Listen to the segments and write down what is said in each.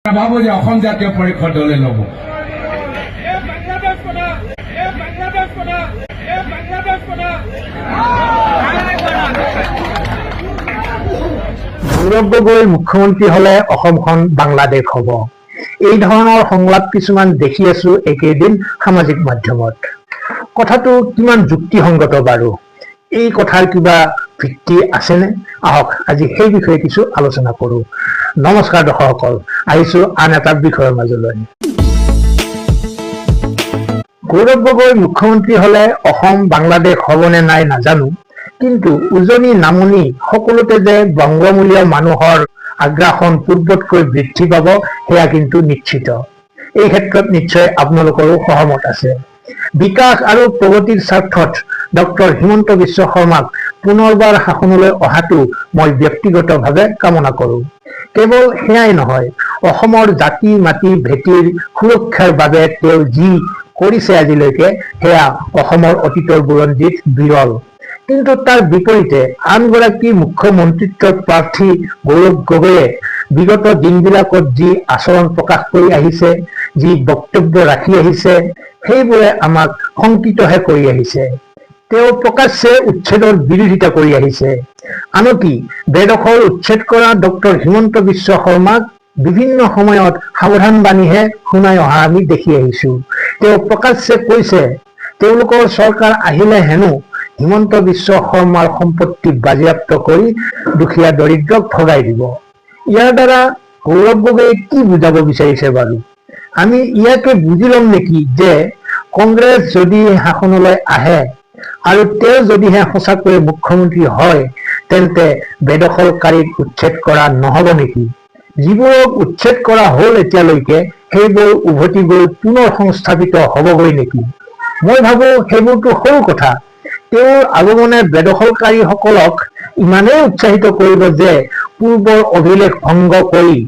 ভাবো যে অসম জাতীয় পৰিষদ দলে ল'ব। গৌৰৱ গগৈ মুখ্যমন্ত্ৰী হলে অসমখন বাংলাদেশ হব। এই ধৰণৰ সংলাপ কিছুমান দেখি আছো একেদিন সামাজিক মাধ্যমত। কথাটো কিমান যুক্তিসংগত বাৰু? এই কথাৰ কিবা ভিত্তি আছেনে? আহক আজি সেই বিষয়ে কিছু আলোচনা কৰো। নমস্কাৰ দৰ্শকসকল, আহিছো আন এটা বিষয়ৰ মাজলৈ। গৌৰৱ গগৈ মুখ্যমন্ত্ৰী হলে অসম বাংলাদেশ হবনে নাই নাজানো, কিন্তু উজনি নামনি সকলোতে যে বংগমূলীয় মানুহৰ আগ্ৰাসন পূৰ্বতকৈ বৃদ্ধি পাব সেয়া কিন্তু নিশ্চিত। এই ক্ষেত্ৰত নিশ্চয় আপোনালোকৰো সহমত আছে। বিকাশ আৰু প্ৰগতিৰ স্বাৰ্থত ডক্টৰ হিমন্ত বিশ্ব শৰ্মাক পুনৰবাৰ শাসনলৈ অহাটো মই ব্যক্তিগতভাৱে কামনা কৰোঁ। কেৱল সেয়াই নহয়, অসমৰ জাতি মাটি ভেটিৰ সুৰক্ষাৰ বাবে তেওঁ যি কৰিছে আজিলৈকে সেয়া অসমৰ অতীতৰ বুৰঞ্জীত বিৰল। কিন্তু তাৰ বিপৰীতে আনগৰাকী মুখ্যমন্ত্ৰীত্বৰ প্ৰাৰ্থী গৌৰৱ গগৈয়ে বিগত দিনবিলাকত যি আচৰণ প্ৰকাশ কৰি আহিছে, যি বক্তব্য ৰাখি আহিছে, সেইবোৰে আমাক শংকিতহে কৰি আহিছে। তেওঁ প্ৰকাশ্যে উচ্ছেদৰ বিৰোধিতা কৰি আহিছে। আনকি বেদখল উচ্ছেদ কৰা ডক্টৰ হিমন্ত বিশ্ব শৰ্মাক বিভিন্ন সময়ত সাৱধান বাণীহে শুনাই অহা আমি দেখি আহিছো। তেওঁ প্ৰকাশ্যে কৈছে তেওঁলোকৰ চৰকাৰ আহিলে হেনো হিমন্ত বিশ্ব শৰ্মাৰ সম্পত্তি বাজেয়াপ্ত কৰি দুখীয়া দৰিদ্ৰক ভগাই দিব। ইয়াৰ দ্বাৰা গৌৰৱ গগৈয়ে কি বুজাব বিচাৰিছে বাৰু? আমি ইয়াকে বুজি লম নেকি যে কংগ্ৰেছ যদি শাসনলৈ আহে আৰু তেওঁ যদিহে সঁচাকৈয়ে মুখ্যমন্ত্ৰী হয়, তেন্তে বেদখলকাৰীক উচ্ছেদ কৰা নহব নেকি? যিবোৰক উচ্ছেদ কৰা হল এতিয়ালৈকে সেইবোৰ উভতি গৈ পুনৰ সংস্থাপিত হবগৈ নেকি? মই ভাবো সেইবোৰতো সৰু কথা। তেওঁৰ আগমনে বেদখলকাৰীসকলক ইমানেই উৎসাহিত কৰিব যে পূৰ্বৰ অভিলেখ ভংগ কৰি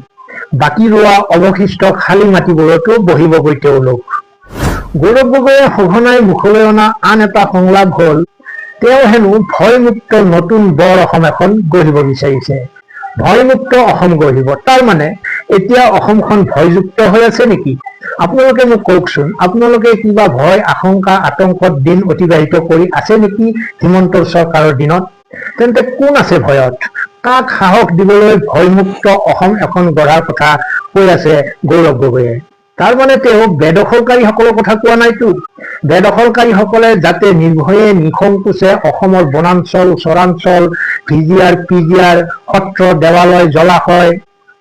বাকী ৰোৱা অৱশিষ্ট খালী মাটিবোৰতো বহিবগৈ তেওঁলোক। গৌৰৱ গগৈয়ে সঘনাই মুখলৈ অনা আন এটা সংলাপ হল তেওঁ হেনো ভয়মুক্ত নতুন বৰ অসম এখন গঢ়িব বিচাৰিছে। ভয়মুক্ত অসম গঢ়িব, তাৰ মানে এতিয়া অসমখন ভয়যুক্ত হৈ আছে নেকি? আপোনালোকে মোক কওকচোন, আপোনালোকে কিবা ভয় আশংকা আতংকত দিন অতিবাহিত কৰি আছে নেকি হিমন্তৰ চৰকাৰৰ দিনত? তেন্তে কোন আছে ভয়ত? কাক সাহস দিবলৈ ভয়মুক্ত অসম এখন গঢ়াৰ কথা কৈ আছে গৌৰৱ গগৈয়ে? তাৰ মানে তেওঁ বেদখলকাৰীসকলৰ কথা কোৱা নাইতো। বেদখলকাৰীসকলে যাতে নিৰ্ভয়ে নিসংকোচে অসমৰ বনাঞ্চল চৰাঞ্চল ভিজিআৰ পিজিআৰ সত্ৰ দেৱালয় জলাশয়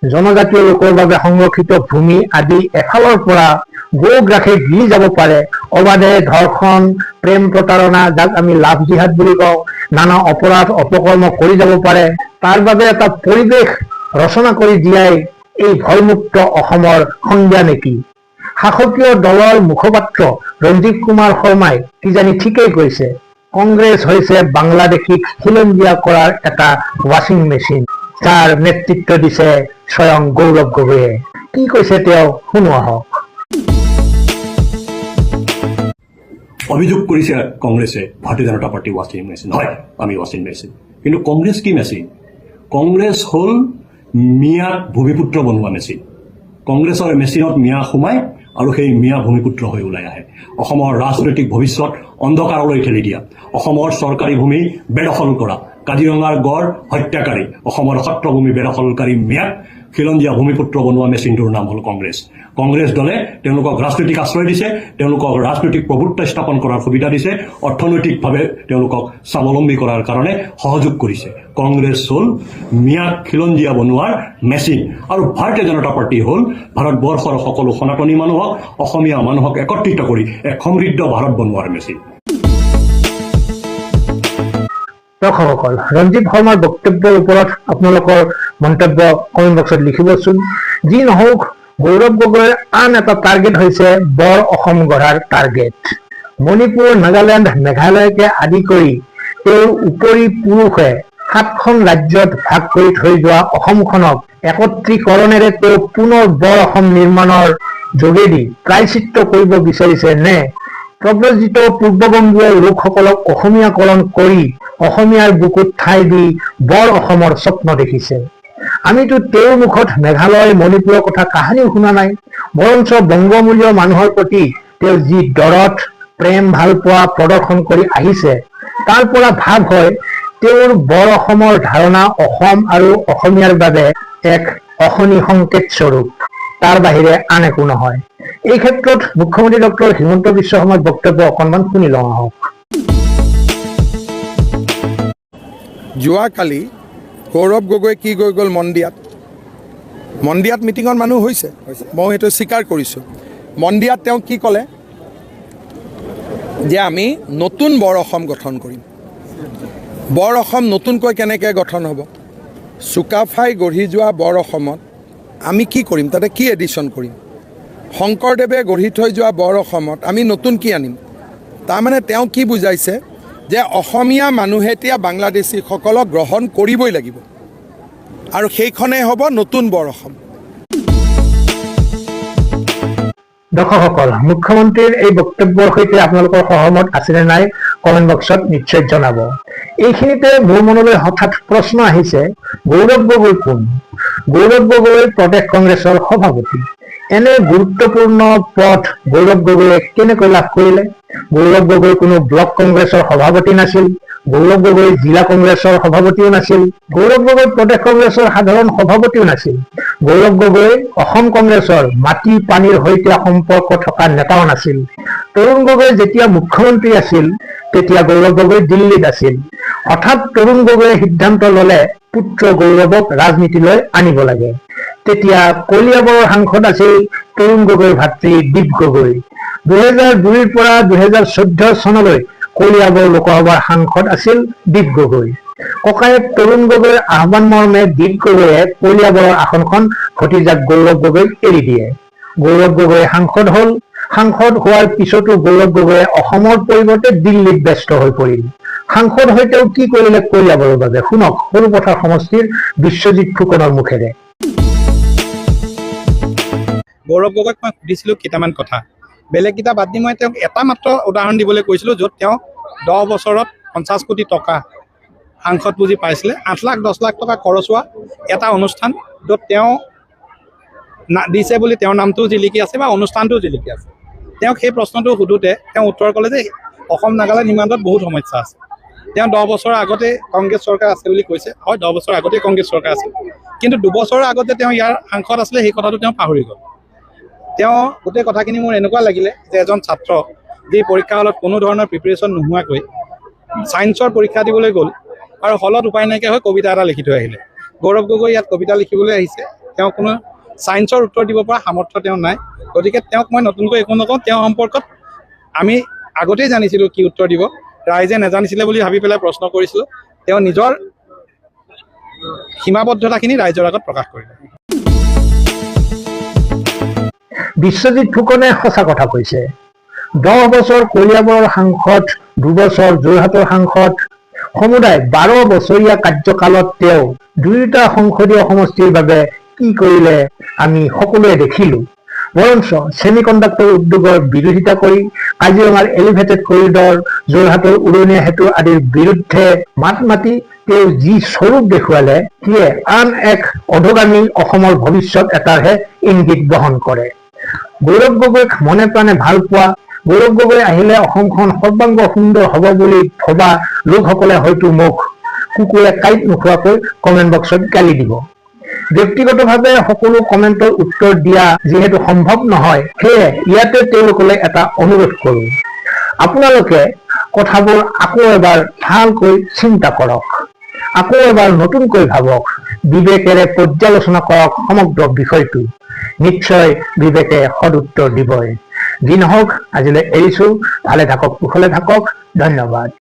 জনজাতীয় লোকৰ বাবে সংৰক্ষিত ভূমি আদি এফালৰ পৰা গৌগ্ৰাসে গিলি যাব পাৰে, অবাধে ধৰ্ষণ প্ৰেম প্ৰতাৰণা যাক আমি লাভ জিহাদ বুলি কওঁ, নানা অপৰাধ অপকৰ্ম কৰি যাব পাৰে, তাৰ বাবে এটা পৰিৱেশ ৰচনা কৰি দিয়াই এই ভয়মুক্ত অসমৰ সংজ্ঞা নেকি? শাসকীয় দলৰ মুখপাত্ৰ ৰঞ্জিত কুমাৰ শৰ্মাই কিজানি ঠিকেই কৈছে, কংগ্ৰেছ হৈছে বাংলাদেশীক খিলঞ্জীয়া কৰাৰ এটা ৱাশ্বিং মেচিন, যাৰ নেতৃত্ব দিছে স্বয়ং গৌৰৱ গগৈয়ে। কি কৈছে তেওঁ শুনো আহক। অভিযোগ কৰিছে কংগ্ৰেছে ভাৰতীয় জনতা পাৰ্টি ৱাশ্বিং মেচিন। হয়, আমি ৱাশ্বিং মেচিন, কিন্তু কংগ্ৰেছ কি মেচিন? কংগ্ৰেছ হ'ল মিয়া ভূমিপুত্ৰ বনোৱা মেচিন। কংগ্ৰেছৰ মেচিনত মিয়া সোমাই আৰু সেই মিয়া ভূমিপুত্ৰ হৈ ওলাই আহে। অসমৰ ৰাজনৈতিক ভৱিষ্যত অন্ধকাৰলৈ ঠেলি দিয়া, অসমৰ চৰকাৰী ভূমি বেদখল কৰা, কাজিৰঙাৰ গড় হত্যাকাৰী, অসমৰ সত্ৰভূমি বেদখলকাৰী মিয়াক খিলঞ্জীয়া ভূমিপুত্ৰ বনোৱা মেচিনটোৰ নাম হ'ল কংগ্ৰেছ। কংগ্ৰেছ দলে তেওঁলোকক ৰাজনৈতিক আশ্ৰয় দিছে, তেওঁলোকক ৰাজনৈতিক প্ৰভুত্ব স্থাপন কৰাৰ সুবিধা দিছে, অৰ্থনৈতিকভাৱে তেওঁলোকক স্বাৱলম্বী কৰাৰ কাৰণে সহযোগ কৰিছে। কংগ্ৰেছ হ'ল মিয়াক খিলঞ্জীয়া বনোৱাৰ মেচিন, আৰু ভাৰতীয় জনতা পাৰ্টি হ'ল ভাৰতবৰ্ষৰ সকলো সনাতনী মানুহক অসমীয়া মানুহক একত্ৰিত কৰি এক সমৃদ্ধ ভাৰত বনোৱাৰ মেচিন। দৰ্শকসকল, ৰঞ্জিত শৰ্মাৰ বক্তব্যৰ ওপৰত আপোনালোকৰ মন্তব্য কমেণ্ট বক্সত লিখিবচোন। যি নহওক, গৌৰৱ গগৈৰ আন এটা টাৰ্গেট হৈছে বৰ অসম গঢ়াৰ টাৰ্গেট। মণিপুৰ নাগালেণ্ড মেঘালয়কে আদি কৰি তেওঁৰ উপৰি পুৰুষে 7খন ৰাজ্যত ভাগ কৰি থৈ যোৱা অসমখনক একত্ৰীকৰণেৰে তেওঁ পুনৰ বৰ অসম নিৰ্মাণৰ যোগেদি প্ৰায়চিত্ত কৰিব বিচাৰিছে নে প্ৰব্ৰজিত পূৰ্ববংগীয় লোকসকলক অসমীয়াকৰণ কৰি অসমীয়াৰ বুকুত ঠাই দি বৰ অসমৰ স্বপ্ন দেখিছে? আমিতো তেওঁৰ মুখত মেঘালয় মণিপুৰৰ কথা কাহানিও শুনা নাই, বৰঞ্চ বংগমূলীয় মানুহৰ প্ৰতি তেওঁ যি দৰদ প্ৰেম ভালপোৱা প্ৰদৰ্শন কৰি আহিছে তাৰ পৰা ভাৱ হয় তেওঁৰ বৰ অসমৰ ধাৰণা অসম আৰু অসমীয়াৰ বাবে এক অশনি সংকেত স্বৰূপ, তাৰ বাহিৰে আন একো নহয়। এই ক্ষেত্ৰত মুখ্যমন্ত্ৰী ডক্টৰ হিমন্ত বিশ্ব শৰ্মাৰ বক্তব্য অকণমান শুনি লওঁ আহক। যোৱাকালি গৌৰৱ গগৈ কি গৈ গ'ল মন্দিয়াত মিটিঙত মানুহ হৈছে, মই সেইটো স্বীকাৰ কৰিছোঁ। মন্দিয়াত তেওঁ কি ক'লে যে আমি নতুন বৰ অসম গঠন কৰিম। বৰ অসম নতুনকৈ কেনেকৈ গঠন হ'ব? চুকাফাই গঢ়ি যোৱা বৰ অসমত আমি কি কৰিম, তাতে কি এডিশ্যন কৰিম? শংকৰদেৱে গঢ়ি থৈ যোৱা বৰ অসমত আমি নতুন কি আনিম? তাৰমানে তেওঁ কি বুজাইছে যে অসমীয়া মানুহে এতিয়া বাংলাদেশীসকলক গ্ৰহণ কৰিবই লাগিব আৰু সেইখনেই হ'ব নতুন বৰ অসম। দৰ্শকসকল, মুখ্যমন্ত্ৰীৰ এই বক্তব্যৰ সৈতে আপোনালোকৰ সহমত আছেনে নাই কমেণ্ট বক্সত নিশ্চয় জনাব। এইখিনিতে মোৰ মনলৈ হঠাৎ প্ৰশ্ন আহিছে, গৌৰৱ গগৈ কোন? গৌৰৱ গগৈ প্ৰদেশ কংগ্ৰেছৰ সভাপতি। এনে গুৰুত্বপূৰ্ণ পদ গৌৰৱ গগৈয়ে কেনেকৈ লাভ কৰিলে? গৌৰৱ গগৈ কোনো ব্লক কংগ্ৰেছৰ সভাপতি নাছিল, গৌৰৱ গগৈ জিলা কংগ্ৰেছৰ সভাপতিও নাছিল, গৌৰৱ গগৈ প্ৰদেশ কংগ্ৰেছৰ সাধাৰণ সভাপতিও নাছিল, গৌৰৱ গগৈ অসম কংগ্ৰেছৰ মাটি পানীৰ সৈতে সম্পৰ্ক থকা নেতাও নাছিল। তৰুণ গগৈ যেতিয়া মুখ্যমন্ত্ৰী আছিল তেতিয়া গৌৰৱ গগৈ দিল্লীত আছিল। হঠাৎ তৰুণ গগৈয়ে সিদ্ধান্ত ললে পুত্ৰ গৌৰৱক ৰাজনীতিলৈ আনিব লাগে। তেতিয়া কলিয়াবৰৰ সাংসদ আছিল তৰুণ গগৈৰ ভাতৃ দীপ গগৈ। 2002ৰ পৰা 2014 চনলৈ কলিয়াবৰ লোকসভাৰ সাংসদ আছিল দীপ গগৈ। ককায়েক তৰুণ গগৈৰ আহ্বান মৰ্মে দীপ গগৈয়ে কলিয়াবৰৰ আসনখন ভতিজাক গৌৰৱ গগৈক এৰি দিয়ে। গৌৰৱ গগৈ সাংসদ হল। সাংসদ হোৱাৰ পিছতো গৌৰৱ গগৈয়ে অসমৰ পৰিৱৰ্তে দিল্লীত ব্যস্ত হৈ পৰিল। সাংসদ হৈ তেওঁ কি কৰিলে কলিয়াবৰৰ বাবে, শুনক সৰুপথাৰ সমষ্টিৰ বিশ্বজিৎ ফুকনৰ মুখেৰে। গৌৰৱ গগৈক মই সুধিছিলোঁ কেইটামান কথা, বেলেগকেইটা বাদ দি মই তেওঁক এটা মাত্ৰ উদাহৰণ দিবলৈ কৈছিলোঁ য'ত তেওঁ 10 বছৰত 50 কোটি টকা সাংসদ পুঁজি পাইছিলে, 8 লাখ 10 লাখ টকা খৰচ হোৱা এটা অনুষ্ঠান য'ত তেওঁ দিছে বুলি তেওঁৰ নামটোও জিলিকি আছে বা অনুষ্ঠানটোও জিলিকি আছে। তেওঁক সেই প্ৰশ্নটো সোধোতে তেওঁ উত্তৰ ক'লে যে অসম নাগালেণ্ড সীমান্তত বহুত সমস্যা আছে। তেওঁ 10 বছৰৰ আগতে কংগ্ৰেছ চৰকাৰ আছে বুলি কৈছে, হয় 10 বছৰ আগতে কংগ্ৰেছ চৰকাৰ আছিল, কিন্তু 2 বছৰৰ আগতে তেওঁ ইয়াৰ সাংসদ আছিলে সেই কথাটো তেওঁ পাহৰি গ'ল। তেওঁ গোটেই কথাখিনি মোৰ এনেকুৱা লাগিলে যে এজন ছাত্ৰ যি পৰীক্ষা হলত কোনো ধৰণৰ প্ৰিপেৰেশ্যন নোহোৱাকৈ ছায়েন্সৰ পৰীক্ষা দিবলৈ গ'ল আৰু হলত উপায় নাইকিয়া হৈ কবিতা এটা লিখি থৈ আহিলে। গৌৰৱ গগৈ ইয়াত কবিতা লিখিবলৈ আহিছে, তেওঁ কোনো ছায়েন্সৰ উত্তৰ দিব পৰা সামৰ্থ্য তেওঁ নাই। গতিকে তেওঁক মই নতুনকৈ একো নকওঁ, তেওঁ সম্পৰ্কত আমি আগতেই জানিছিলোঁ কি উত্তৰ দিব, ৰাইজে নাজানিছিলে বুলি ভাবি পেলাই প্ৰশ্ন কৰিছিলোঁ। তেওঁ নিজৰ সীমাবদ্ধতাখিনি ৰাইজৰ আগত প্ৰকাশ কৰিলে। বিশ্বজিৎ ফুকনে সঁচা কথা কৈছে। 10 বছৰ কলিয়াবৰৰ সাংসদ, 2 বছৰ যোৰহাটৰ সাংসদ, সমুদায় 12 বছৰীয়া কাৰ্যকালত তেওঁ দুয়োটা সংসদীয় সমষ্টিৰ বাবে কি কৰিলে আমি সকলোৱে দেখিলো। বৰঞ্চ ছেমিকণ্ডাক্টৰ উদ্যোগৰ বিৰোধিতা কৰি কাজিৰঙাৰ এলিভেটেড কৰিডৰ, যোৰহাটৰ উৰণীয়া সেতু আদিৰ বিৰুদ্ধে মাত মাতি তেওঁ যি স্বৰূপ দেখুৱালে সিয়ে আন এক অধোগামী অসমৰ ভৱিষ্যত এটাৰহে ইংগিত বহন কৰে। গৌৰৱ গগৈক মনে প্ৰাণে ভাল পোৱা, গৌৰৱ গগৈ আহিলে অসমখন সৰ্বাংগ সুন্দৰ হ'ব বুলি ভবা লোকসকলে হয়তো মোক কুকুৰে কাঁইট নোখোৱাকৈ কমেণ্ট বক্সত গালি দিব। ব্যক্তিগতভাৱে সকলো কমেণ্টৰ উত্তৰ দিয়া যিহেতু সম্ভৱ নহয়, সেয়ে ইয়াতে তেওঁলোকলৈ এটা অনুৰোধ কৰো, আপোনালোকে কথাবোৰ আকৌ এবাৰ ভালকৈ চিন্তা কৰক, আকৌ এবাৰ নতুনকৈ ভাবক, বিবেকেৰে পৰ্যালোচনা কৰক সমগ্ৰ বিষয়টো। নিশ্চয় বিবেকে সদুত্তৰ দিবই। যি নহওক আজিলৈ এৰিছো, ভালে থাকক, কুশলে থাকক, ধন্যবাদ।